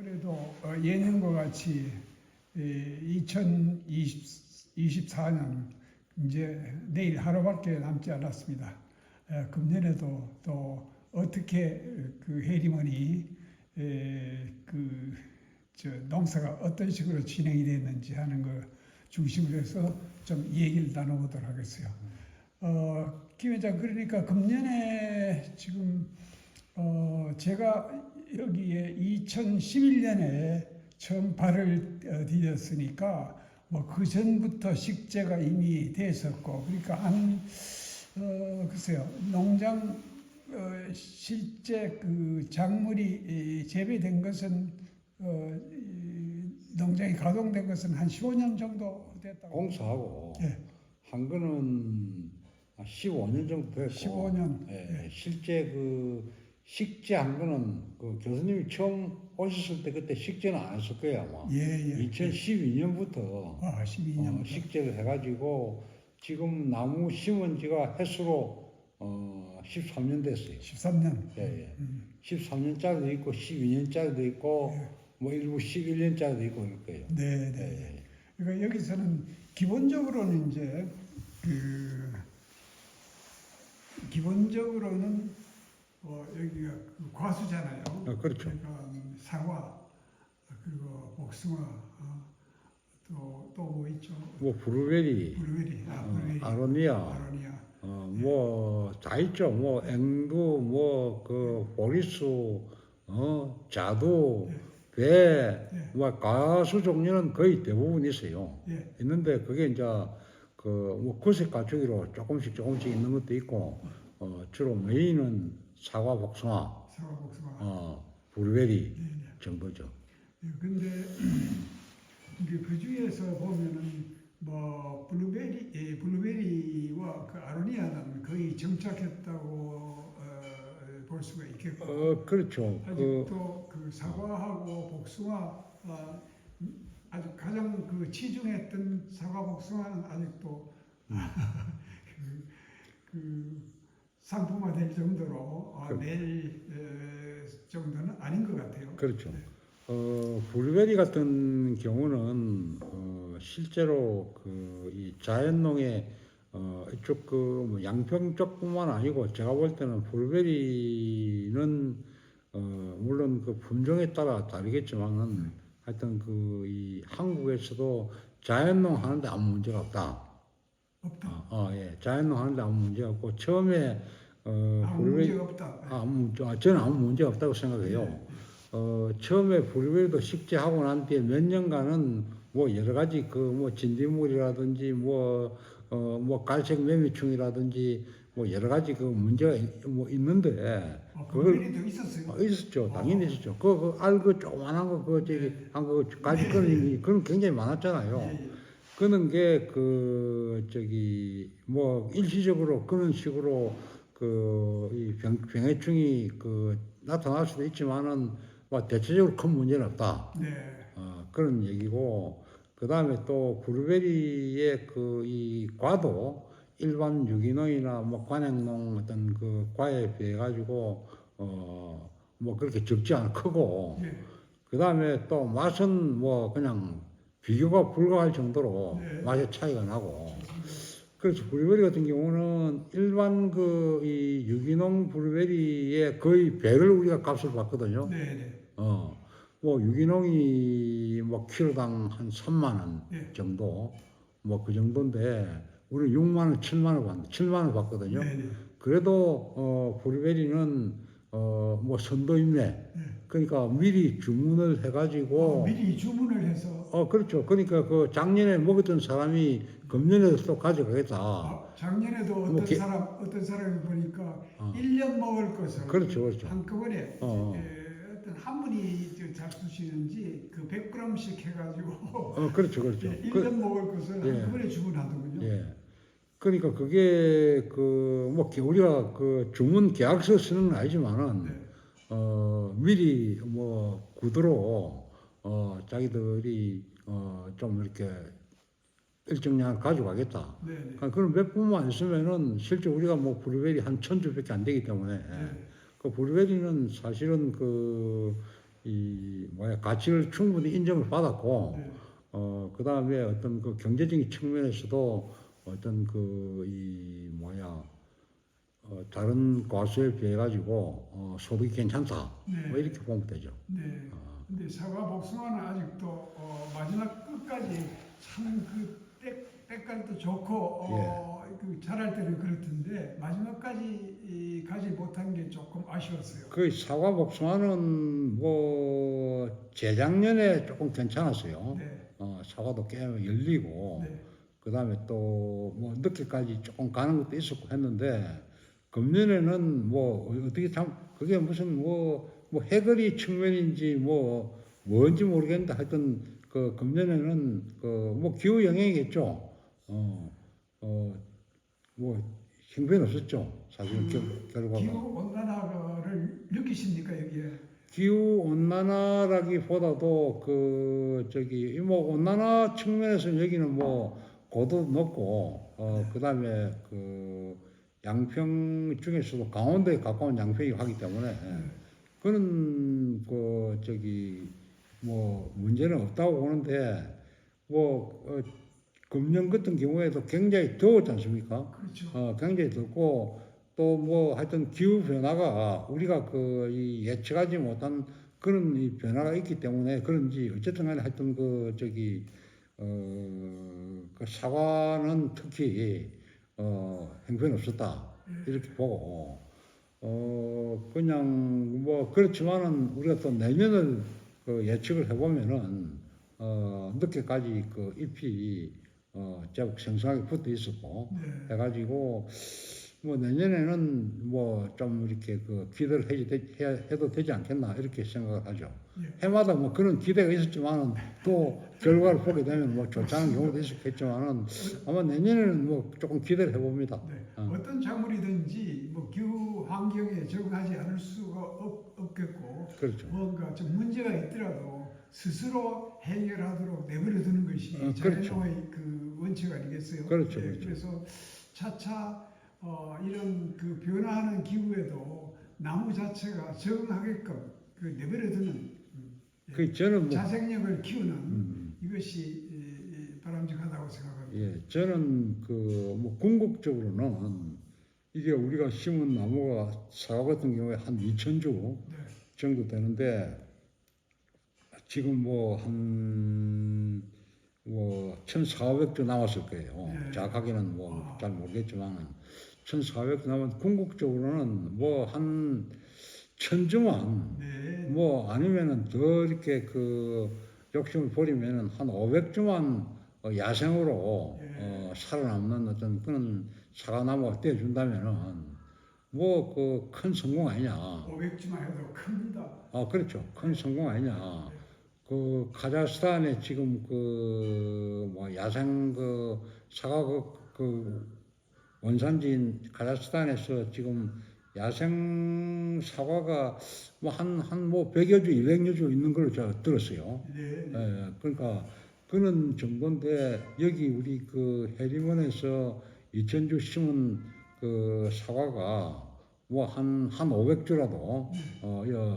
그래도 예년과 같이 2024년 이제 내일 하루밖에 남지 않았습니다. 금년에도 또 어떻게 그 해리머니 농사가 어떤 식으로 진행이 됐는지 하는 걸 중심으로 해서 좀 얘기를 나눠보도록 하겠어요. 김 회장, 그러니까 금년에 지금 제가 여기에 2011년에 처음 발을 디뎠으니까 뭐 그 전부터 식재가 이미 됐었고, 그러니까 글쎄요, 농장 실제 그 작물이 재배된 것은 농장이 가동된 것은 한 15년 정도 됐다고. 공사하고 예. 한 거는 15년 정도 됐고 15년. 예, 예. 실제 그 식재 한 거는 그 교수님이 처음 오셨을 때 그때 식재는 안 했을 거예요 아마. 예. 2012년부터 12년부터. 식재를 해가지고 지금 나무 심은 지가 횟수로 13년 됐어요. 13년. 예. 13년짜리도 있고 12년짜리도 있고 뭐 일부 11년짜리도 있고 그럴 거예요. 네. 예. 그러니까 여기서는 기본적으로는 이제 기본적으로는 여기가 그 과수잖아요. 그렇죠. 그러니까 사과 그리고 복숭아 또 뭐 있죠? 뭐 블루베리, 블루베리, 블루베리, 아로니아, 뭐 다 있죠. 뭐 앵두, 뭐 그 보리수, 자두, 배, 뭐 가수 종류는 거의 대부분 있어요. 예. 있는데 그게 이제 그 뭐 구색 가축으로 조금씩 있는 것도 있고, 주로 메인은 사과, 복숭아, 블루베리 정도죠. 근데 이게 그 중에서 보면은 뭐 블루베리와 그 아로니아는 거의 정착했다고 볼 수가 있겠고. 그렇죠. 아직도 그 사과하고 복숭아 아주 가장 그 치중했던 사과 복숭아는 아직도 그 상품화될 정도로 낼 정도는 아닌 것 같아요. 그렇죠. 블루베리 같은 경우는 실제로 그 이 자연농의 이쪽 그뭐 양평 쪽뿐만 아니고 제가 볼 때는 블루베리는 물론 그 품종에 따라 다르겠지만은 하여튼 그 이 한국에서도 자연농 하는데 아무 문제가 없다. 예, 자연농 하는데 아무 문제 없고 처음에 아무 문제가 없다. 저는 아무 문제 없다고 생각해요. 처음에 블루베리도 식재하고 난 뒤에 몇 년간은 뭐 여러 가지 그 뭐 진딧물이라든지 뭐 갈색 매미충이라든지 뭐 여러 가지 그 문제가 뭐 있는데 블루베리도 있었어요. 있었죠. 당연히 있었죠. 그 알 그 조그만한 거 그 저기 한 거 가지 그런 굉장히 많았잖아요. 그런 게 그 저기 뭐 일시적으로 그런 식으로 그 이 병해충이 그 나타날 수도 있지만은 뭐 대체적으로 큰 문제는 없다. 네. 그런 얘기고, 그 다음에 또 블루베리의 그 이 과도 일반 유기농이나 뭐 관행농 어떤 그 과에 비해 가지고 뭐 그렇게 적지 않고 크고, 그 다음에 또 맛은 뭐 그냥 비교가 불가할 정도로 맛의 차이가 나고. 그래서 블루베리 같은 경우는 일반 그 이 유기농 블루베리의 거의 배를 우리가 값을 받거든요. 뭐 유기농이 뭐 키로당 한 3만 원 정도 뭐 그 정도인데 우리 6만 원, 7만 원 받거든요. 그래도 블루베리는 뭐 선도인매 그러니까 미리 주문을 해가지고 미리 주문을 해서 그렇죠. 그러니까 그 작년에 먹었던 사람이 금년에도 또 가져가겠다. 작년에도 어떤 사람이 보니까 1년 먹을 것을 그렇죠. 한꺼번에 어떤 한 분이 잘 쓰시는지 그 100g씩 해가지고 그렇죠. 1년 먹을 것을 한꺼번에 주문하더군요. 그러니까 그게 그 뭐 우리가 그 주문 계약서 쓰는 건 아니지만은 미리 뭐 구두로 자기들이 좀 이렇게 일정량 가져가겠다. 그럼 몇 분만 있으면은 실제 우리가 뭐 블루베리 한 1000주밖에 안 되기 때문에 그 블루베리는 사실은 그 이 뭐야 가치를 충분히 인정을 받았고 네. 그다음에 어떤 그 경제적인 측면에서도 어떤 그 이 뭐야 다른 과수에 비해 가지고 소득이 괜찮다. 네. 뭐 이렇게 보면 되죠. 네. 근데 사과 복숭아는 아직도 마지막 끝까지 참 그 때깔도 좋고 그 자랄 때는 그렇던데 마지막까지 가지 못한 게 조금 아쉬웠어요. 그 사과 복숭아는 뭐 재작년에 조금 괜찮았어요. 네. 사과도 꽤 열리고 네. 그다음에 또 뭐 늦게까지 조금 가는 것도 있었고 했는데 금년에는 뭐 어떻게 참 그게 무슨 뭐 해거리 측면인지 뭐 뭔지 모르겠는데 하여튼 그 금년에는 그 뭐 기후 영향이겠죠. 뭐 형편 없었죠. 사실 결과가. 기후 온난화를 느끼십니까 여기에? 기후 온난화라기보다도 그 저기 뭐 온난화 측면에서 여기는 뭐 고도 높고 그다음에 그 양평 중에서도 강원도에 가까운 양평이 하기 때문에 그런 그 저기 뭐 문제는 없다고 보는데 뭐 금년 같은 경우에도 굉장히 더웠지 않습니까? 그렇죠. 굉장히 덥고 또 뭐 하여튼 기후 변화가 우리가 이 예측하지 못한 그런 이 변화가 있기 때문에 그런지 어쨌든 간에 하여튼 그 저기 그 사과는 특히 형편 없었다 이렇게 보고 그냥 뭐 그렇지만은 우리가 또 내년을 그 예측을 해보면은 늦게까지 그 잎이 제법 생생하게 붙어 있었고 네. 해가지고 뭐 내년에는 뭐 좀 이렇게 그 기대를 해도 되지 않겠나 이렇게 생각을 하죠. 예. 해마다 뭐 그런 기대가 있었지만은 또 결과를 보게 되면 뭐 좋지 않은 경우도 있었겠지만은 아마 내년에는 뭐 조금 기대를 해봅니다. 네. 어떤 작물이든지 뭐 기후 환경에 적응하지 않을 수가 없겠고 그렇죠. 뭔가 좀 문제가 있더라도 스스로 해결하도록 내버려 두는 것이 그렇죠. 자연의 그 원칙 아니겠어요? 그렇죠, 네, 그렇죠. 그래서 차차 이런 그 변화하는 기후에도 나무 자체가 적응하게끔 그 내버려 두는 그 저는 뭐 자생력을 키우는 이것이 바람직하다고 생각합니다. 예, 저는 그 뭐 궁극적으로는 이게 우리가 심은 나무가 사과 같은 경우에 한 2,000주 네. 정도 되는데 지금 뭐 한 뭐 1,400주 남았을 거예요. 네. 정확하게는 뭐 잘 모르겠지만 1,400주 남은 궁극적으로는 뭐 한 1,000주만 네. 뭐 아니면은 더 이렇게 그 욕심을 부리면은 한 500주만 야생으로 살아남는 어떤 그런 사과나무가 떼어준다면은 뭐 그 큰 성공 아니냐. 500주만 해도 큽니다. 그렇죠. 큰 성공 아니냐. 그 카자흐스탄에 지금 그 뭐 야생 그 사과 그 원산지인 카자흐스탄에서 지금 야생 사과가 뭐 한 뭐 100여 주, 200여 주 있는 걸로 제가 들었어요. 네. 그러니까 그런 정도인데 여기 우리 그 해리먼에서 2,000주 심은 그 사과가 뭐 한 500주라도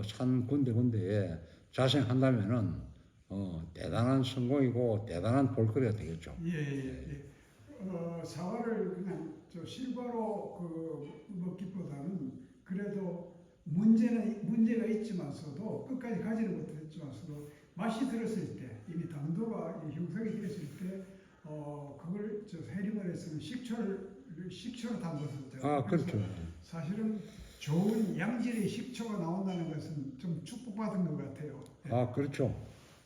산 군데군데에 자생한다면은 대단한 성공이고 대단한 볼거리가 되겠죠. 예. 사과를 그냥 실과로 먹기보다는 그래도 문제가 있지만서도 끝까지 가지는 못했지만서도 맛이 들었을 때 이미 당도가 형성이 됐을 때 그걸 해리멀에서는 식초로 담궜었죠. 그렇죠. 사실은 좋은 양질의 식초가 나온다는 것은 좀 축복받은 것 같아요. 그렇죠.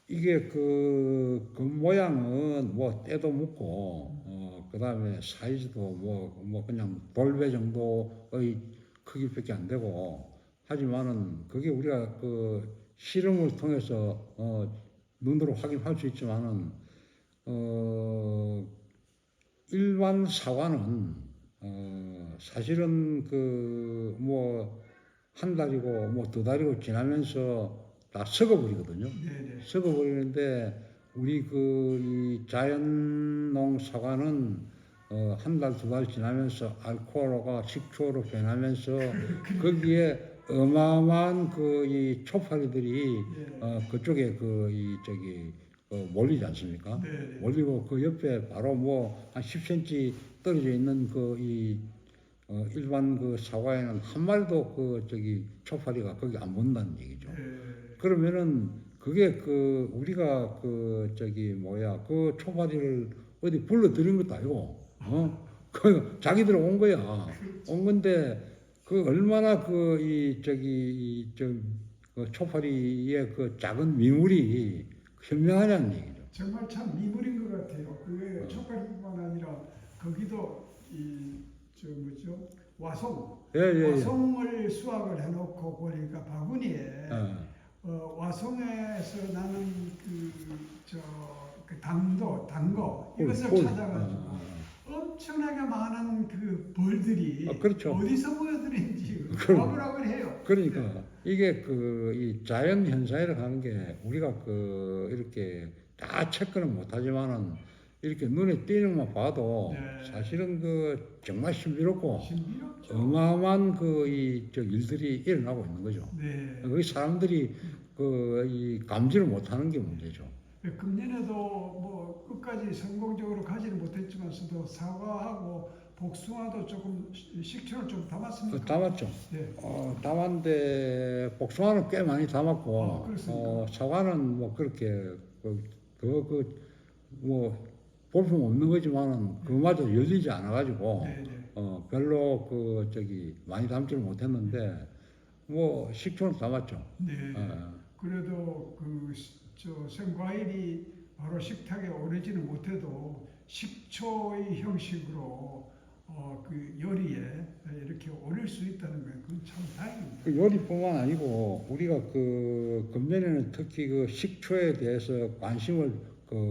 이게 그 모양은 뭐 때도 묻고 그다음에 사이즈도 뭐 그냥 돌배 정도의 크기밖에 안 되고 하지만은 그게 우리가 그 실험을 통해서 눈으로 확인할 수 있지만은 일반 사과는 사실은 그 뭐 한 달이고 뭐 두 달이고 지나면서 다 썩어버리거든요. 네네. 썩어버리는데 우리 이 자연농 사과는 한 달, 두 달 지나면서 알코올가 식초로 변하면서 거기에 어마어마한 그 이 초파리들이 예. 그쪽에 그 이 저기 몰리지 않습니까? 네. 몰리고 그 옆에 바로 뭐 한 10cm 떨어져 있는 그 이 일반 그 사과에는 한 마리도 그 저기 초파리가 거기 안 본다는 얘기죠. 예. 그러면은 그게 그 우리가 그 저기 뭐야 그 초파리를 어디 불러들인 것도 아니고 그 자기들 온 거야. 온 건데 그 얼마나 그 이 저기 이좀 그 초파리의 그 작은 미물이 현명하냐는 얘기죠. 정말 참 미물인 것 같아요. 그게 촉각뿐만 아니라 거기도 이 저 뭐죠 와송 예. 와송을 수확을 해놓고 보니까 바구니에 와송에서 나는 그 단거 이것을 꿀. 찾아가지고 엄청나게 많은 그 벌들이 그렇죠. 어디서 모여들는지 그럼. 아글아글해요. 그러니까 이게 그 이 자연 현상이라고 하는 게 우리가 그 이렇게 다 체크는 못하지만은 이렇게 눈에 띄는 것만 봐도 네. 사실은 그 정말 신비롭고 신비롭죠. 어마어마한 그 이 저 일들이 일어나고 있는 거죠. 네. 그 사람들이 그 이 감지를 못하는 게 문제죠. 금년에도 뭐 끝까지 성공적으로 가지는 못했지만서도 사과하고 복숭아도 조금 식초를 좀 담았습니까? 담았죠. 네. 담았는데 복숭아는 꽤 많이 담았고 그렇습니까? 사과는 뭐 그렇게 뭐 볼품 없는 거지만은 그마저 열리지 않아 가지고 네, 네. 별로 그 저기 많이 담지를 못했는데 뭐 식초는 담았죠. 네. 어. 그래도 저 생과일이 바로 식탁에 오르지는 못해도 식초의 형식으로 그 요리에 이렇게 오를 수 있다는 건 그건 참 다행입니다. 그 요리뿐만 아니고 우리가 그 금년에는 특히 그 식초에 대해서 관심을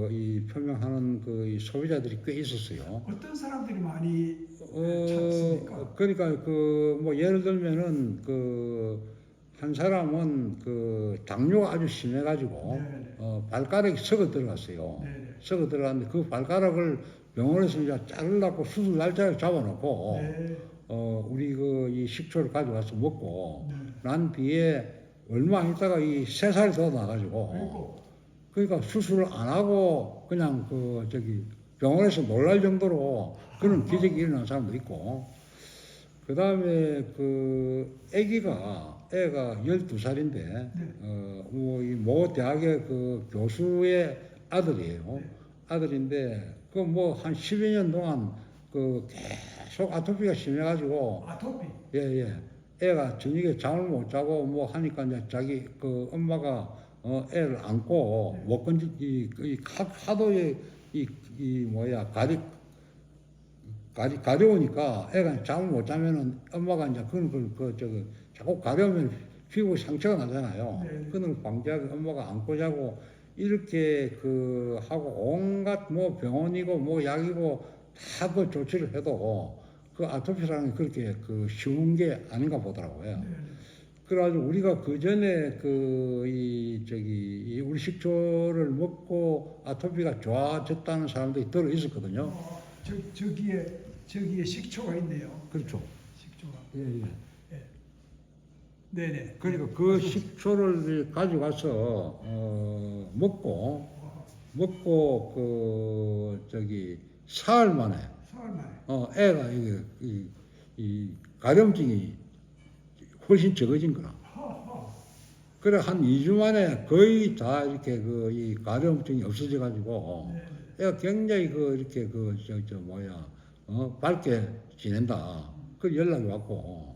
이 표명하는 이 소비자들이 꽤 있었어요. 어떤 사람들이 많이 찾습니까? 그러니까 그 뭐 예를 들면은 그 한 사람은 그 당뇨가 아주 심해가지고 네. 발가락이 썩어 들어갔어요. 네. 썩어 들어갔는데 그 발가락을 병원에서 이제 자르려고 수술 날짜를 잡아놓고 네. 우리 그 이 식초를 가져와서 먹고 네. 난 뒤에 얼마 안 있다가 이 3살이 더 나가지고 그리고 그러니까 수술을 안 하고 그냥 그 저기 병원에서 놀랄 정도로 그런 기적이 일어난 사람도 있고 그 다음에 그 애가 12살인데 네. 모 대학의 그 교수의 아들이에요. 네. 아들인데 그 뭐 한 10여 년 동안 그 계속 아토피가 심해가지고 아토피. 예. 애가 저녁에 잠을 못 자고 뭐 하니까 이제 자기 그 엄마가 애를 안고 못 건지 하도 이 뭐야 가려우니까 애가 잠을 못 자면은 엄마가 이제 저거 자꾸 가려우면 피부 상처가 나잖아요. 네. 그걸 방지하기 엄마가 안고 자고 이렇게 그 하고 온갖 뭐 병원이고 뭐 약이고 다 그 조치를 해도 그 아토피라는 게 그렇게 그 쉬운 게 아닌가 보더라고요. 네. 그래가지고 우리가 그 전에 우리 식초를 먹고 아토피가 좋아졌다는 사람들이 들어 있었거든요. 저기에 식초가 있네요. 그렇죠. 식초가. 예. 네네. 그러니까 그 식초를 가져가서 먹고 사흘 만에 사흘 만에. 애가 이 가려움증이 훨씬 적어진 거라. 허허. 그래 한 2주 만에 거의 다 이렇게 이 가려움증이 없어져 가지고 네. 애가 굉장히 이렇게 밝게 지낸다. 그 연락이 왔고.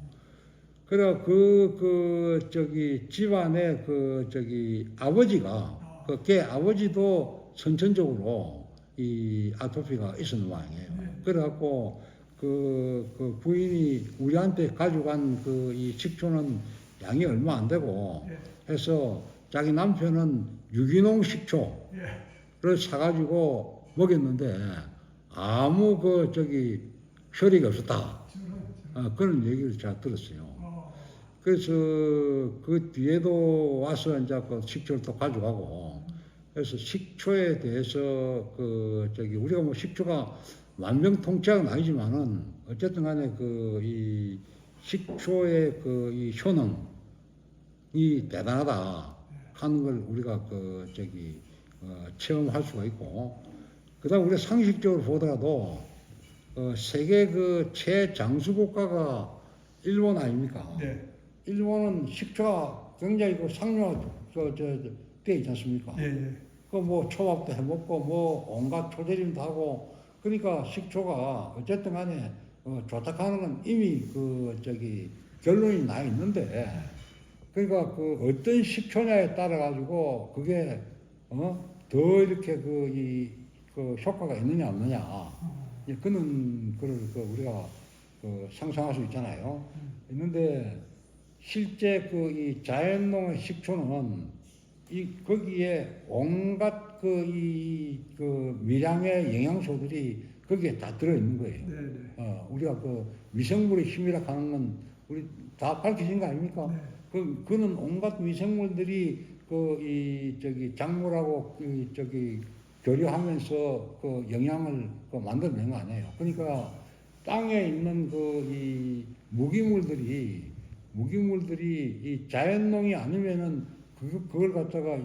그래 집안에 아버지가 걔 아버지도 선천적으로 이 아토피가 있었는 모양이에요. 네. 그래갖고 그 부인이 우리한테 가져간 이 식초는 양이 얼마 안 되고 예. 해서 자기 남편은 유기농 식초를 예. 사가지고 먹였는데 아무 효력이 없었다. 그런 얘기를 제가 들었어요. 그래서 그 뒤에도 와서 이제 그 식초를 또 가져가고 그래서 식초에 대해서 우리가 뭐 식초가 만병통치약은 아니지만은 어쨌든 간에 식초의 그 이 효능이 대단하다 하는 걸 우리가 체험할 수가 있고, 그다음 우리가 상식적으로 보더라도 세계 그 최장수 국가가 일본 아닙니까? 네. 일본은 식초가 굉장히 그 상용화 돼 있지 않습니까? 예, 예. 그 뭐 초밥도 해 먹고 뭐 온갖 초절임도 하고, 그러니까 식초가 어쨌든 간에 좋다 하는 건 이미 결론이 나 있는데, 그러니까 그 어떤 식초냐에 따라 가지고 그게 더 이렇게 그 효과가 있느냐 없느냐, 그는 우리가 상상할 수 있잖아요. 있는데 실제 이 자연농의 식초는 거기에 온갖 미량의 영양소들이 거기에 다 들어 있는 거예요. 네, 네. 우리가 미생물의 힘이라 하는 건 우리 다 밝혀진 거 아닙니까? 네. 그는 온갖 미생물들이 작물하고 교류하면서 영양을 만들어낸 거 아니에요. 그러니까 땅에 있는 이 무기물들이 이 자연농이 아니면은 그걸 갖다가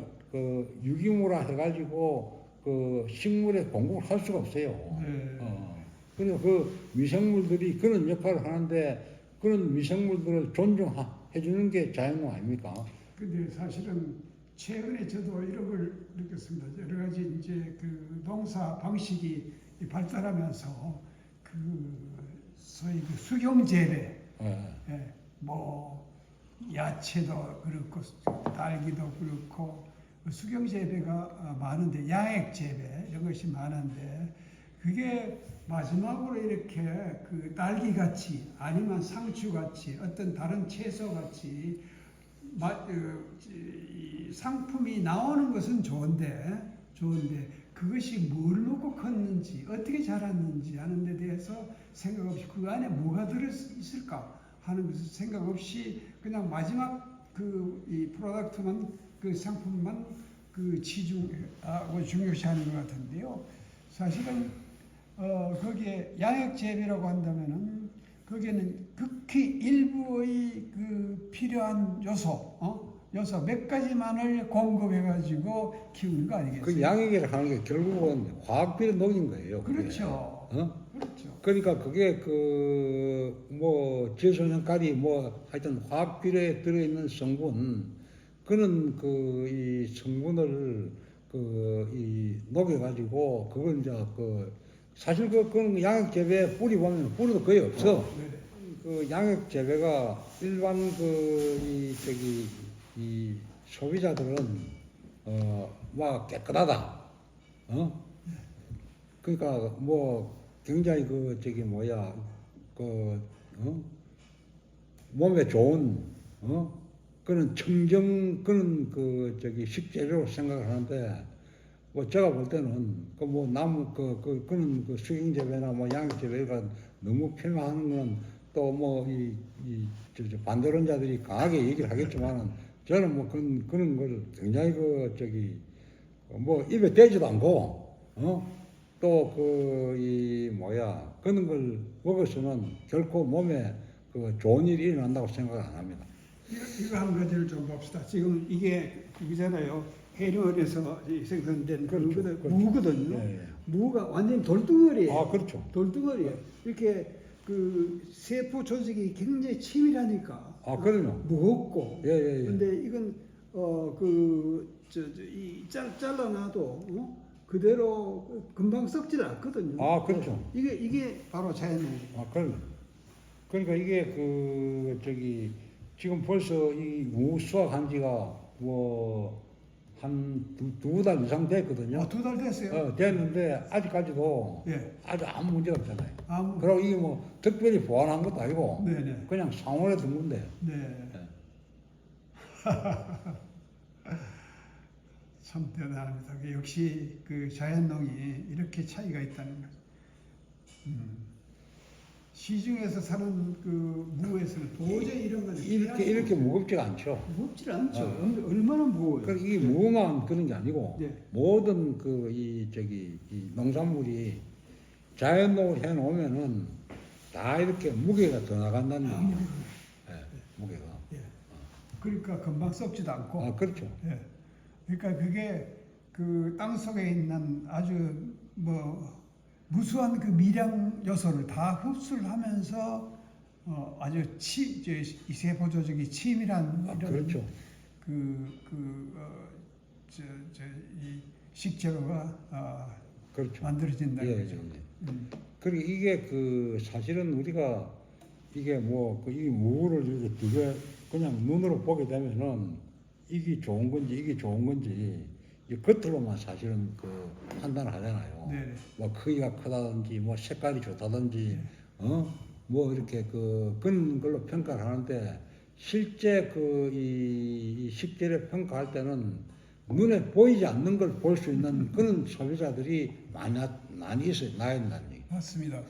유기물화 해가지고 식물에 공급을 할 수가 없어요. 네. 그래서 그 미생물들이 그런 역할을 하는데, 그런 미생물들을 존중해 주는 게 자연농 아닙니까? 근데 사실은 최근에 저도 이런 걸 느꼈습니다. 여러 가지 이제 그 농사 방식이 발달하면서 소위 수경 재배, 예, 뭐 야채도 그렇고 딸기도 그렇고 수경 재배가 많은데, 야액 재배 이런 것이 많은데, 그게 마지막으로 이렇게 그 딸기 같이 아니면 상추 같이 어떤 다른 채소 같이 이 상품이 나오는 것은 좋은데 그것이 뭘 넣고 컸는지 어떻게 자랐는지 하는 데 대해서 생각 없이, 그 안에 뭐가 들어있을까 하는 것을 생각 없이 그냥 마지막 이 프로덕트만, 그 상품만 치중하고 중요시하는 것 같은데요. 사실은 거기에 양액 재배라고 한다면은 거기에는 극히 일부의 필요한 요소 몇 가지만을 공급해가지고 키우는 거 아니겠어요? 그 양액이라 하는 게 결국은 화학비료 녹인 거예요. 그게. 그렇죠. 그렇죠. 그러니까 그게 제소년가리 하여튼 화학비료에 들어있는 성분, 그는 이 성분을 이 녹여가지고 그걸 이제 사실 그건 양액 재배 뿌리 보면 뿌리도 거의 없어. 네. 그 양액 재배가 일반 이 소비자들은 막 깨끗하다. 그러니까 굉장히 몸에 좋은 그런 그런 식재료로 생각을 하는데, 제가 볼 때는 그런 수경 재배나 양액 재배가 너무 폄하하는 건 또 반대론자들이 강하게 얘기를 하겠지만은, 저는 그런 걸 굉장히 입에 대지도 않고 또 그런 걸 먹어서는 결코 몸에 좋은 일이 일어난다고 생각을 안 합니다. 이거 한 가지를 좀 봅시다. 지금 이게 그거잖아요. 해녀원에서 생산된 그렇죠. 무거든요. 네. 무가 완전 돌덩어리예요. 아, 그렇죠. 돌덩어리예요. 이렇게 세포 조직이 굉장히 치밀하니까. 아, 그럼요. 무겁고. 예. 근데 이건 잘라놔도 그대로 금방 썩질 않거든요. 아, 그렇죠. 이게 바로 자연농이에요. 아, 그러니까 이게 지금 벌써 이 무 수확한 지가 한 두 달 이상 됐거든요. 2달 됐어요. 됐는데 아직까지도 예. 아주 아무 문제가 없잖아요. 아무. 그리고 이게 특별히 보완한 것도 아니고 네네. 그냥 상온에 둔 건데. 네. 참 대단합니다. 역시 자연농이 이렇게 차이가 있다는 거죠. 시중에서 사는 무에서는 도저히 이런 건 이렇게 무겁지가 않죠. 무겁지 않죠. 얼마나 무거워요. 그러니까 이게 무만 그런 게 아니고 네. 모든 이 농산물이 자연농을 해놓으면은 다 이렇게 무게가 더 나간다는 얘기예요. 예, 무게가. 예. 그러니까 금방 썩지도 않고. 아, 그렇죠. 예. 그러니까 그게 그 땅 속에 있는 아주 뭐 무수한 그 미량 요소를 다 흡수를 하면서 아주 이 세포 조직이 치밀한 이런 그렇죠. 이 식재료가 그렇죠. 만들어진다는 예, 거죠. 예, 예. 그리고 이게 그 사실은 우리가 이게 이 무를 이렇게 두개 그냥 눈으로 보게 되면은 이게 좋은 건지 이게 좋은 건지 이 겉으로만 사실은 그 판단을 하잖아요. 네. 뭐 크기가 크다든지 뭐 색깔이 좋다든지 뭐 이렇게 그런 걸로 평가를 하는데 실제 이 식재료 평가할 때는 눈에 보이지 않는 걸 볼 수 있는 그런 소비자들이 많이 있어요. 나야 된다는 얘기. 맞습니다.